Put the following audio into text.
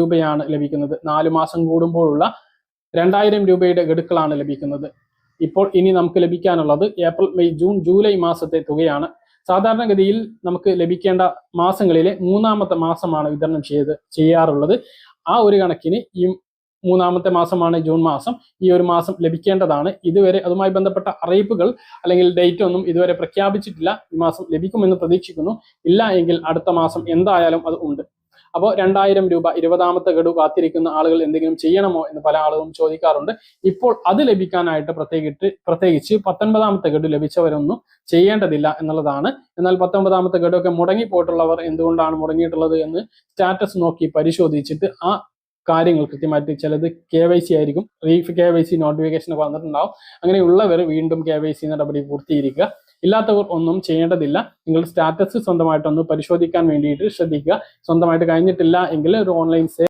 രൂപയാണ് ലഭിക്കുന്നത്. 4 മാസം കൂടുമ്പോഴുള്ള 2000 രൂപയുടെ ഗഡുക്കളാണ് ലഭിക്കുന്നത്. ഇപ്പോൾ ഇനി നമുക്ക് ലഭിക്കാനുള്ളത് ഏപ്രിൽ, മെയ്, ജൂൺ, ജൂലൈ മാസത്തെ തുകയാണ്. സാധാരണഗതിയിൽ നമുക്ക് ലഭിക്കേണ്ട മാസങ്ങളിലെ 3ാമത്തെ മാസമാണ് വിതരണം ചെയ്യാറുള്ളത്. ആ ഒരു കണക്കിന് ഈ 3ാമത്തെ മാസമാണ് ജൂൺ മാസം. ഈ ഒരു മാസം ലഭിക്കേണ്ടതാണ്. ഇതുവരെ അതുമായി ബന്ധപ്പെട്ട അറിയിപ്പുകൾ അല്ലെങ്കിൽ ഡേറ്റ് ഒന്നും ഇതുവരെ പ്രഖ്യാപിച്ചിട്ടില്ല. ഈ മാസം ലഭിക്കുമെന്ന് പ്രതീക്ഷിക്കുന്നു. ഇല്ല എങ്കിൽ അടുത്ത മാസം എന്തായാലും അത് ഉണ്ട്. അപ്പോൾ 2000 രൂപ 20ാമത്തെ ഗഡു കാത്തിരിക്കുന്ന ആളുകൾ എന്തെങ്കിലും ചെയ്യണമോ എന്ന് പല ആളുകളും ചോദിക്കാറുണ്ട്. ഇപ്പോൾ അത് ലഭിക്കാനായിട്ട് പ്രത്യേകിച്ച് 19ാമത്തെ ഗഡു ലഭിച്ചവരൊന്നും ചെയ്യേണ്ടതില്ല എന്നുള്ളതാണ്. എന്നാൽ 19ാമത്തെ ഗഡു ഒക്കെ മുടങ്ങിപ്പോയിട്ടുള്ളവർ എന്തുകൊണ്ടാണ് മുടങ്ങിയിട്ടുള്ളത് എന്ന് സ്റ്റാറ്റസ് നോക്കി പരിശോധിച്ചിട്ട് ആ കാര്യങ്ങൾ കൃത്യമായിട്ട്, ചിലത് KYC ആയിരിക്കും, KYC നോട്ടിഫിക്കേഷൻ ഒക്കെ വന്നിട്ടുണ്ടാവും. അങ്ങനെയുള്ളവർ വീണ്ടും KYC നടപടി പൂർത്തീകരിക്കുക. ഇല്ലാത്തവർ ഒന്നും ചെയ്യേണ്ടതില്ല. നിങ്ങൾ സ്റ്റാറ്റസ് സ്വന്തമായിട്ടൊന്ന് പരിശോധിക്കാൻ വേണ്ടിയിട്ട് ശ്രദ്ധിക്കുക. സ്വന്തമായിട്ട് കഴിഞ്ഞിട്ടില്ല എങ്കിൽ ഒരു ഓൺലൈൻ